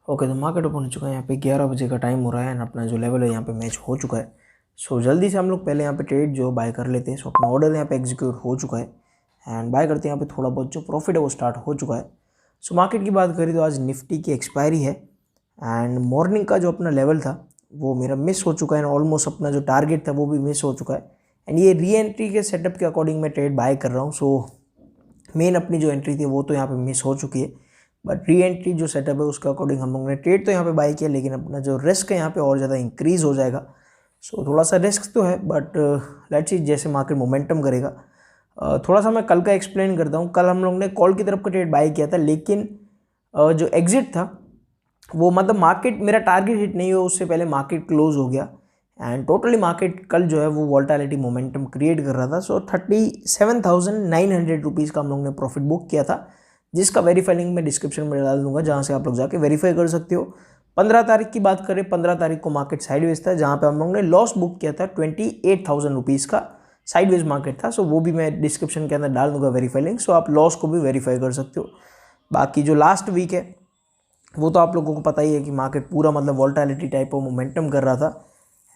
Okay, तो market open हो चुका है। यहाँ पे 11 बजे का टाइम हो रहा है एंड अपना जो लेवल है यहाँ पे मैच हो चुका है। सो जल्दी से हम लोग पहले यहाँ पे ट्रेड जो बाय कर लेते हैं। सो अपना ऑर्डर यहाँ पे एग्जीक्यूट हो चुका है एंड बाय करते हैं। यहाँ पे थोड़ा बहुत जो प्रॉफिट है वो स्टार्ट हो चुका है। सो मार्केट की बात करें तो आज निफ्टी की एक्सपायरी है एंड मॉर्निंग का जो अपना लेवल था वो मेरा मिस हो चुका है एंड ऑलमोस्ट अपना जो टारगेट था वो भी मिस हो चुका है। एंड ये री एंट्री के सेटअप के अकॉर्डिंग मैं ट्रेड बाय कर रहा हूँ। सो मेन अपनी जो एंट्री थी वो तो यहाँ पे मिस हो चुकी है, बट री एंट्री जो सेटअप है उसके अकॉर्डिंग हम लोगों ने ट्रेड तो यहाँ पे बाय किया, लेकिन अपना जो रिस्क है यहाँ पे और ज़्यादा इंक्रीज हो जाएगा। सो थोड़ा सा रिस्क तो है, बट लेट्स सी जैसे मार्केट मोमेंटम करेगा। थोड़ा सा मैं कल का एक्सप्लेन करता हूँ। कल हम लोग ने कॉल की तरफ का ट्रेड बाय किया था, लेकिन जो एग्जिट था वो मतलब मार्केट मेरा टारगेट हिट नहीं हुआ, उससे पहले मार्केट क्लोज हो गया एंड टोटली मार्केट कल जो है वो वॉल्टालिटी मोमेंटम क्रिएट कर रहा था। सो 37,900 रुपीज़ का हम लोग ने प्रॉफिट बुक किया था, जिसका वेरीफाई लिंक मैं डिस्क्रिप्शन में डाल दूंगा, जहाँ से आप लोग जाके वेरीफाई कर सकते हो। 15 तारीख की बात करें, 15 तारीख को मार्केट साइडवेज था, जहाँ पे हम लोग ने लॉस बुक किया था 28,000 रुपीज़ का। साइडवेज मार्केट था, सो वो भी मैं डिस्क्रिप्शन के अंदर डाल दूंगा वेरीफाई लिंक, सो आप लॉस को भी वेरीफाई कर सकते हो। बाकी जो लास्ट वीक है वो तो आप लोगों को पता ही है कि मार्केट पूरा मतलब वॉल्टालिटी टाइप ऑफ मोमेंटम कर रहा था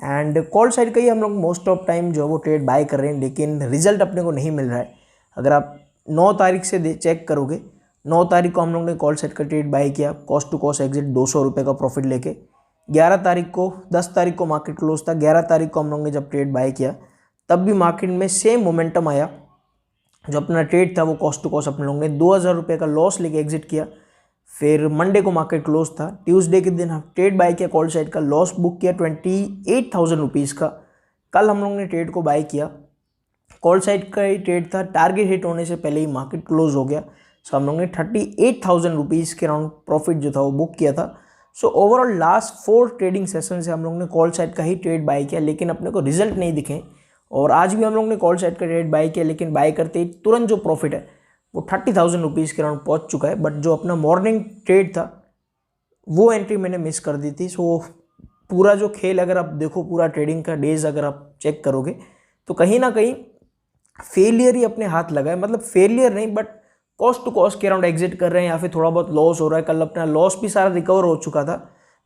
एंड कॉल साइड का ही हम लोग मोस्ट ऑफ टाइम जो है वो ट्रेड बाय कर रहे हैं, लेकिन रिजल्ट अपने को नहीं मिल रहा है। अगर आप 9 तारीख से चेक करोगे, 9 तारीख को हम लोग ने कॉल साइड का ट्रेड बाय किया, कॉस्ट टू कॉस्ट एग्जिट 200 रुपये का प्रॉफिट लेके। 11 तारीख को 10 तारीख को मार्केट क्लोज था, 11 तारीख को हम लोग ने जब ट्रेड बाय किया तब भी मार्केट में सेम मोमेंटम आया। जो अपना ट्रेड था वो कॉस्ट टू कॉस्ट अपने लोगों ने 2,000 रुपये का लॉस लेके एग्जिट किया। फिर मंडे को मार्केट क्लोज था, ट्यूसडे के दिन हम ट्रेड बाय किया, कॉल साइड का लॉस बुक किया 28,000 रुपीज़ का। कल हम लोग ने ट्रेड को बाय किया, कॉल साइड का ही ट्रेड था, टारगेट हिट होने से पहले ही मार्केट क्लोज हो गया। सो हम लोग ने 38,000 रुपीज़ के राउंड प्रॉफिट जो था वो बुक किया था। So overall last 4 trading session से हम लोग ने कॉल साइड का ही ट्रेड बाय किया, लेकिन अपने को रिजल्ट नहीं दिखे। और आज भी हम लोग ने कॉल साइड का ट्रेड बाय किया, लेकिन बाय करते ही तुरंत जो प्रॉफिट है वो 30,000 रुपीज़ के राउंड पहुंच चुका है। बट जो अपना मॉर्निंग ट्रेड था वो एंट्री मैंने मिस कर दी थी। सो पूरा जो खेल अगर आप देखो, पूरा ट्रेडिंग का डेज अगर आप चेक करोगे तो कहीं ना कहीं फेलियर ही अपने हाथ लगा है। मतलब फेलियर नहीं, बट कॉस्ट टू कॉस्ट के अराउंड एग्जिट कर रहे हैं या फिर थोड़ा बहुत लॉस हो रहा है। कल अपना लॉस भी सारा रिकवर हो चुका था।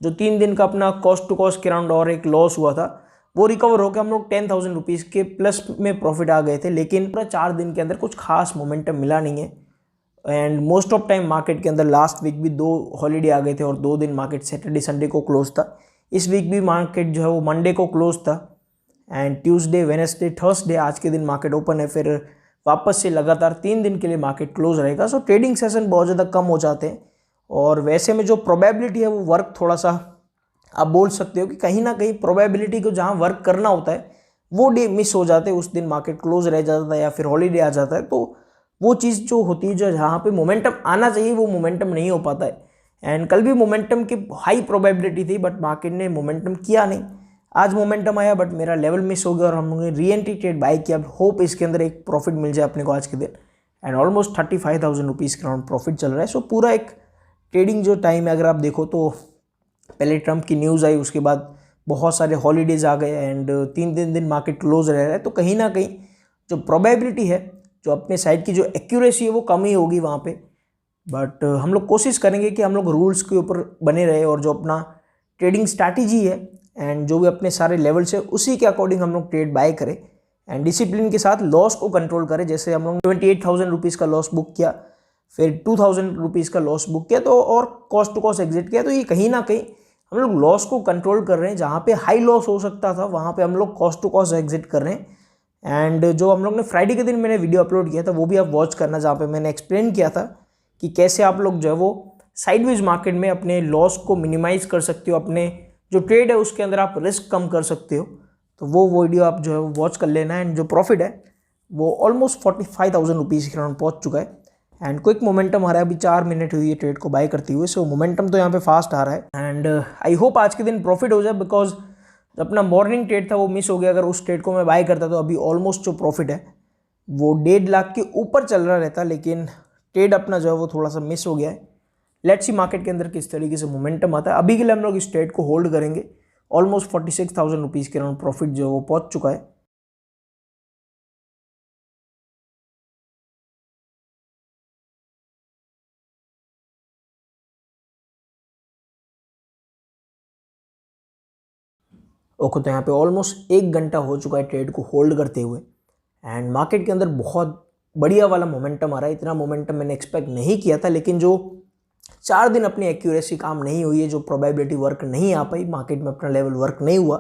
जो 3 दिन का अपना कॉस्ट टू कॉस्ट के अराउंड और एक लॉस हुआ था वो रिकवर होकर हम लोग 10,000 रुपीज़ के प्लस में प्रॉफिट आ गए थे, लेकिन पूरा 4 दिन के अंदर कुछ खास मोमेंटम मिला नहीं है। And most of time market के अंदर लास्ट वीक भी 2 हॉलीडे आ गए थे और 2 दिन मार्केट सैटरडे संडे को क्लोज था। इस वीक भी मार्केट जो है वो मंडे को क्लोज था एंड ट्यूसडे वेडनेसडे थर्सडे आज के दिन मार्केट ओपन है। फिर वापस से लगातार 3 दिन के लिए मार्केट क्लोज रहेगा। सो ट्रेडिंग सेशन बहुत ज़्यादा कम हो जाते हैं और वैसे में जो प्रोबेबिलिटी है वो वर्क थोड़ा सा आप बोल सकते हो कि कहीं ना कहीं प्रोबेबिलिटी को जहाँ वर्क करना होता है वो डे मिस हो जाते हैं। उस दिन मार्केट क्लोज रह जाता है या फिर हॉलीडे आ जाता है, तो वो चीज़ जो होती है, जो जहाँ पे मोमेंटम आना चाहिए वो मोमेंटम नहीं हो पाता है। एंड कल भी मोमेंटम की हाई प्रोबेबिलिटी थी, बट मार्केट ने मोमेंटम किया नहीं। आज मोमेंटम आया बट मेरा लेवल मिस हो गया और हम लोगों ने री एंट्री ट्रेड बाय किया। होप इसके अंदर एक प्रॉफिट मिल जाए अपने को आज के दिन एंड ऑलमोस्ट 35,000 रुपीज़ के राउंड प्रॉफिट चल रहा है। सो पूरा एक ट्रेडिंग जो टाइम है अगर आप देखो तो पहले ट्रम्प की न्यूज़ आई, उसके बाद बहुत सारे हॉलीडेज आ गए एंड 3 दिन मार्केट क्लोज रह रहा है, तो कहीं ना कहीं जो प्रोबेबिलिटी है, जो अपने साइड की जो एक्यूरेसी है वो कम ही होगी वहाँ पे। बट हम लोग कोशिश करेंगे कि हम लोग रूल्स के ऊपर बने रहे और जो अपना ट्रेडिंग स्ट्रैटेजी है एंड जो भी अपने सारे लेवल्स है उसी के अकॉर्डिंग हम लोग ट्रेड बाय करें एंड डिसिप्लिन के साथ लॉस को कंट्रोल करें। जैसे हम लोग 28,000 रुपीज़ का लॉस बुक किया, फिर 2,000 रुपीज़ का लॉस बुक किया, तो और कॉस्ट टू कॉस्ट एग्जिट किया, तो ये कहीं ना कहीं हम लोग लॉस को कंट्रोल कर रहे हैं। जहाँ पे हाई लॉस हो सकता था वहाँ पे हम लोग कॉस्ट टू कॉस्ट एग्जिट कर रहे हैं। एंड जो हम लोग ने फ्राइडे के दिन मैंने वीडियो अपलोड किया था वो भी आप वॉच करना, जहाँ पे मैंने एक्सप्लेन किया था कि कैसे आप लोग जो है वो साइडवेज मार्केट में अपने लॉस को मिनिमाइज कर सकते हो, अपने जो ट्रेड है उसके अंदर आप रिस्क कम कर सकते हो। तो वो वीडियो आप जो है वो वॉच कर लेना। एंड जो प्रॉफिट है वो ऑलमोस्ट 45,000 रुपीज़ के राउंड पहुँच चुका है एंड क्विक मोमेंटम आ रहा है। अभी 4 मिनट हुई है ट्रेड को बाय करते हुए, सो मोमेंटम तो यहाँ पे फास्ट आ रहा है एंड आई होप आज के दिन प्रॉफिट हो जाए, बिकॉज अपना मॉर्निंग ट्रेड था वो मिस हो गया। अगर उस ट्रेड को मैं बाय करता तो अभी ऑलमोस्ट जो प्रॉफिट है वो 1.5 लाख के ऊपर चल रहा रहता, लेकिन ट्रेड अपना जो है वो थोड़ा सा मिस हो गया है। लेट्स सी मार्केट के अंदर किस तरीके से मोमेंटम आता है। अभी के लिए हम लोग इस ट्रेड को होल्ड करेंगे। ऑलमोस्ट 46,000 रुपीज़ के राउंड प्रॉफिट जो है वो पहुंच चुका है। ओके, तो यहाँ पे ऑलमोस्ट 1 घंटा हो चुका है ट्रेड को होल्ड करते हुए एंड मार्केट के अंदर बहुत बढ़िया वाला मोमेंटम आ रहा है। इतना मोमेंटम मैंने एक्सपेक्ट नहीं किया था, लेकिन जो 4 दिन अपनी एक्यूरेसी काम नहीं हुई है, जो प्रोबेबिलिटी वर्क नहीं आ पाई, मार्केट में अपना लेवल वर्क नहीं हुआ,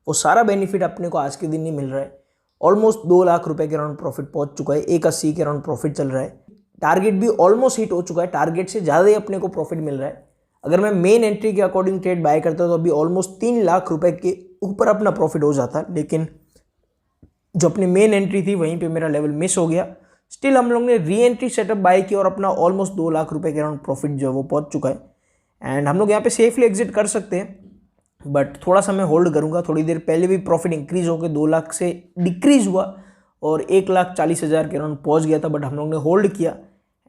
वो सारा बेनिफिट अपने को आज के दिन नहीं मिल रहा है। ऑलमोस्ट 2 लाख रुपए के अराउंड प्रॉफिट पहुंच चुका है, 180 के अराउंड प्रॉफिट चल रहा है। टारगेट भी ऑलमोस्ट हिट हो चुका है, टारगेट से ज़्यादा ही अपने को प्रॉफिट मिल रहा है। अगर मैं मेन एंट्री के अकॉर्डिंग ट्रेड बाय करता तो अभी ऑलमोस्ट 3 लाख रुपए के ऊपर अपना प्रॉफिट हो जाता, लेकिन जो अपनी मेन एंट्री थी वहीं पे मेरा लेवल मिस हो गया। स्टिल हम लोग ने री एंट्री सेटअप बाय किया और अपना ऑलमोस्ट 2 लाख रुपए के अराउंड प्रॉफिट जो है वो पहुंच चुका है एंड हम लोग यहाँ पे सेफली एग्जिट कर सकते हैं, बट थोड़ा सा मैं होल्ड करूँगा। थोड़ी देर पहले भी प्रॉफिट इंक्रीज होकर 2 लाख से डिक्रीज हुआ और 1,40,000 के अराउंड पहुँच गया था, बट हम लोग ने होल्ड किया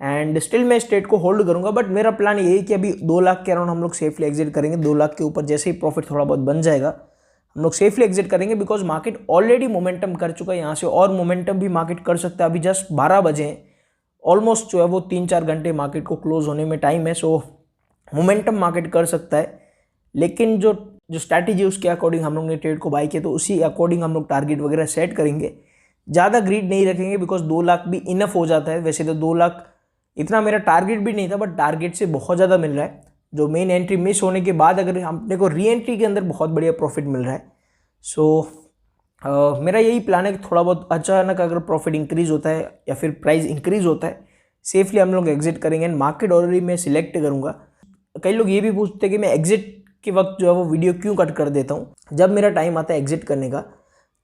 एंड स्टिल मैं इस ट्रेड को होल्ड करूँगा। बट मेरा प्लान यही है कि अभी 2 लाख के अराउंड हम लोग सेफली एग्जिट करेंगे। 2 लाख के ऊपर जैसे ही प्रॉफिट थोड़ा बहुत बन जाएगा हम लोग सेफली एग्जिट करेंगे, बिकॉज मार्केट ऑलरेडी मोमेंटम कर चुका है। यहाँ से और मोमेंटम भी मार्केट कर सकता है। अभी जस्ट 12 बजे हैं, ऑलमोस्ट जो है वो 3-4 घंटे मार्केट को क्लोज होने में टाइम है, सो मोमेंटम मार्केट कर सकता है। लेकिन जो स्ट्रैटेजी उसके अकॉर्डिंग हम लोग ने ट्रेड को बाई किया, तो उसी अकॉर्डिंग हम लोग टारगेट वगैरह सेट करेंगे। ज़्यादा ग्रीड नहीं रखेंगे, बिकॉज 2 लाख भी इनफ हो जाता है। वैसे तो 2 लाख इतना मेरा टारगेट भी नहीं था, बट टारगेट से बहुत ज़्यादा मिल रहा है। जो मेन एंट्री मिस होने के बाद अगर अपने को री एंट्री के अंदर बहुत बढ़िया प्रॉफिट मिल रहा है, सो मेरा यही प्लान है कि थोड़ा बहुत अचानक अगर प्रॉफिट इंक्रीज होता है या फिर प्राइस इंक्रीज होता है, सेफली हम लोग एग्जिट करेंगे एंड मार्केट ऑर्डर मैं सिलेक्ट करूँगा। कई लोग ये भी पूछते हैं कि मैं एग्जिट के वक्त जो है वो वीडियो क्यों कट कर देता हूँ। जब मेरा टाइम आता है एग्जिट करने का,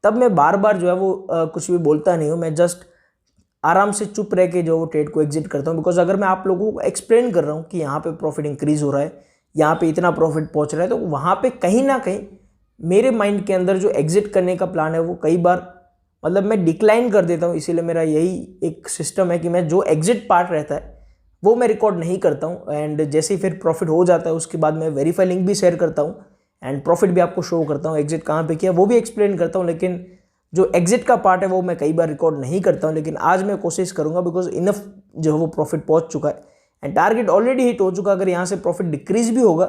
तब मैं बार बार जो है वो कुछ भी बोलता नहीं हूँ। मैं जस्ट आराम से चुप रह के जो वो ट्रेड को एग्जिट करता हूँ, बिकॉज अगर मैं आप लोगों को एक्सप्लेन कर रहा हूँ कि यहाँ पे प्रॉफिट इंक्रीज हो रहा है, यहाँ पे इतना प्रॉफिट पहुँच रहा है, तो वहाँ पे कहीं ना कहीं मेरे माइंड के अंदर जो एग्जिट करने का प्लान है वो कई बार मतलब मैं डिक्लाइन कर देता हूँ। इसीलिए मेरा यही एक सिस्टम है कि मैं जो एग्जिट पार्ट रहता है वो मैं रिकॉर्ड नहीं करता हूँ एंड जैसे ही फिर प्रॉफिट हो जाता है उसके बाद मैं वेरीफाई लिंक भी शेयर करता हूँ एंड प्रॉफिट भी आपको शो करता हूँ, एग्जिट कहाँ पे किया वो भी एक्सप्लेन करता हूँ। लेकिन जो एग्जिट का पार्ट है वो मैं कई बार रिकॉर्ड नहीं करता हूँ, लेकिन आज मैं कोशिश करूँगा, बिकॉज इनफ जो है वो प्रॉफिट पहुँच चुका है एंड टारगेट ऑलरेडी हिट हो चुका है। अगर यहाँ से प्रॉफिट डिक्रीज भी होगा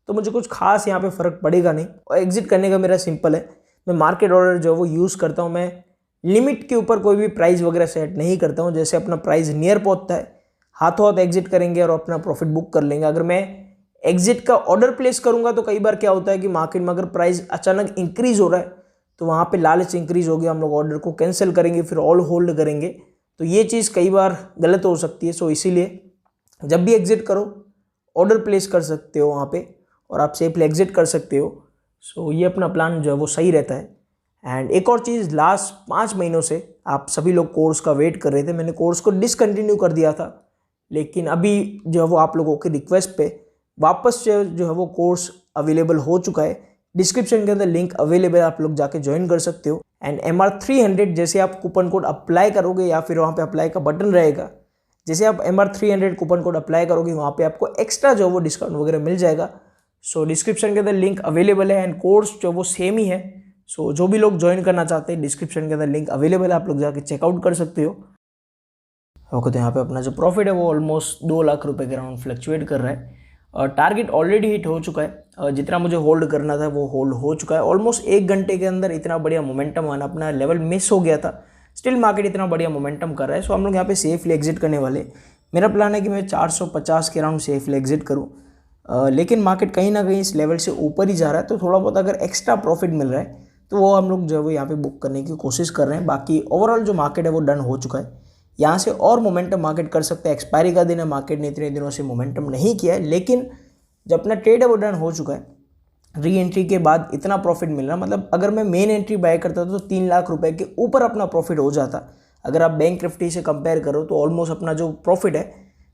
तो मुझे कुछ खास यहाँ पे फ़र्क पड़ेगा नहीं। और एग्जिट करने का मेरा सिंपल है, मैं मार्केट ऑर्डर जो है वो यूज़ करता हूँ। मैं लिमिट के ऊपर कोई भी प्राइस वगैरह सेट नहीं करता हूँ। जैसे अपना प्राइस नियर पहुँचता है हाथों हाथ एग्जिट करेंगे और अपना प्रॉफिट बुक कर लेंगे। अगर मैं एग्जिट का ऑर्डर प्लेस करूँगा तो कई बार क्या होता है कि मार्केट में अगर प्राइस अचानक इंक्रीज हो रहा है तो वहाँ पे लालच इंक्रीज हो गया, हम लोग ऑर्डर को कैंसिल करेंगे, फिर ऑल होल्ड करेंगे, तो ये चीज़ कई बार गलत हो सकती है। सो इसीलिए जब भी एग्जिट करो ऑर्डर प्लेस कर सकते हो वहाँ पे और आप सेफली एग्जिट कर सकते हो। सो ये अपना प्लान जो है वो सही रहता है। एंड एक और चीज़, लास्ट 5 महीनों से आप सभी लोग कोर्स का वेट कर रहे थे। मैंने कोर्स को डिसकंटिन्यू कर दिया था, लेकिन अभी जो है वो आप लोगों के रिक्वेस्ट पे वापस से जो है वो कोर्स अवेलेबल हो चुका है। डिस्क्रिप्शन के अंदर लिंक अवेलेबल है, आप लोग जाके ज्वाइन कर सकते हो। एंड MR300 जैसे आप कूपन कोड अप्लाई करोगे या फिर वहाँ पे अप्लाई का बटन रहेगा, जैसे आप MR300 कूपन कोड अप्लाई करोगे वहाँ पे आपको एक्स्ट्रा जो वो डिस्काउंट वगैरह मिल जाएगा। सो डिस्क्रिप्शन के अंदर लिंक अवेलेबल है एंड कोर्स जो वो सेम ही है। सो जो भी लोग ज्वाइन करना चाहते हैं डिस्क्रिप्शन के अंदर लिंक अवेलेबल है, आप लोग जाके चेकआउट कर सकते हो। ओके, तो यहाँ पे अपना जो प्रॉफिट है वो ऑलमोस्ट 2 लाख रुपए के अराउंड फ्लक्चुएट कर रहा है और टारगेट ऑलरेडी हिट हो चुका है। जितना मुझे होल्ड करना था वो होल्ड हो चुका है। ऑलमोस्ट 1 घंटे के अंदर इतना बढ़िया मोमेंटम आना, अपना लेवल मिस हो गया था, स्टिल मार्केट इतना बढ़िया मोमेंटम कर रहा है। सो हम लोग यहाँ पे सेफली एग्जिट करने वाले। मेरा प्लान है कि मैं 450 के अराउंड सेफली एग्जिट करूँ, लेकिन मार्केट कहीं ना कहीं इस लेवल से ऊपर ही जा रहा है, तो थोड़ा बहुत अगर एक्स्ट्रा प्रॉफिट मिल रहा है तो वो हम लोग जो है वो यहाँ पे बुक करने की कोशिश कर रहे हैं। बाकी ओवरऑल जो मार्केट है वो डन हो चुका है। यहाँ से और मोमेंटम मार्केट कर सकता है। एक्सपायरी का दिन है, मार्केट ने इतने दिनों से मोमेंटम नहीं किया है, लेकिन जब अपना ट्रेड है वो डन हो चुका है। री एंट्री के बाद इतना प्रॉफिट मिल रहा, मतलब अगर मैं मेन एंट्री बाय करता तो 3 लाख रुपए के ऊपर अपना प्रॉफिट हो जाता। अगर आप बैंक निफ्टी से कंपेयर करो तो ऑलमोस्ट अपना जो प्रॉफिट है,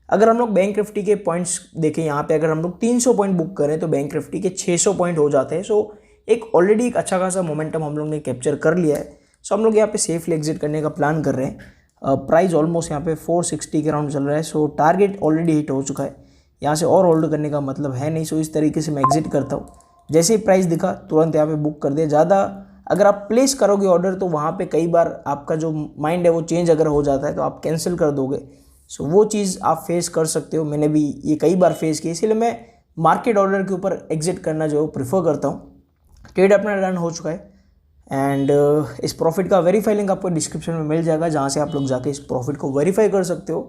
अगर हम लोग बैंक निफ्टी के पॉइंट्स देखें यहाँ पे, अगर हम लोग 300 पॉइंट बुक करें तो बैंक निफ्टी के 600 पॉइंट हो जाते हैं। सो एक ऑलरेडी एक अच्छा खासा मोमेंटम हम लोग ने कैप्चर कर लिया है। सो हम लोग यहाँ पे सेफली एग्जिट करने का प्लान कर रहे हैं। प्राइस ऑलमोस्ट यहाँ पे 460 के अराउंड चल रहा है। सो टारगेट ऑलरेडी हिट हो चुका है, यहाँ से और होल्ड करने का मतलब है नहीं। सो इस तरीके से मैं एग्जिट करता हूँ। जैसे ही प्राइस दिखा तुरंत यहाँ पे बुक कर दिया। ज़्यादा अगर आप प्लेस करोगे ऑर्डर तो वहाँ पे कई बार आपका जो माइंड है वो चेंज अगर हो जाता है तो आप कैंसिल कर दोगे। सो वो चीज़ आप फेस कर सकते हो। मैंने भी ये कई बार फेस की, इसीलिए मैं मार्केट ऑर्डर के ऊपर एग्जिट करना जो है प्रीफर करता हूँ। ट्रेड अपना रन हो चुका है एंड इस प्रॉफिट का वेरीफाई लिंक आपको डिस्क्रिप्शन में मिल जाएगा, जहाँ से आप लोग जाके इस प्रॉफिट को वेरीफाई कर सकते हो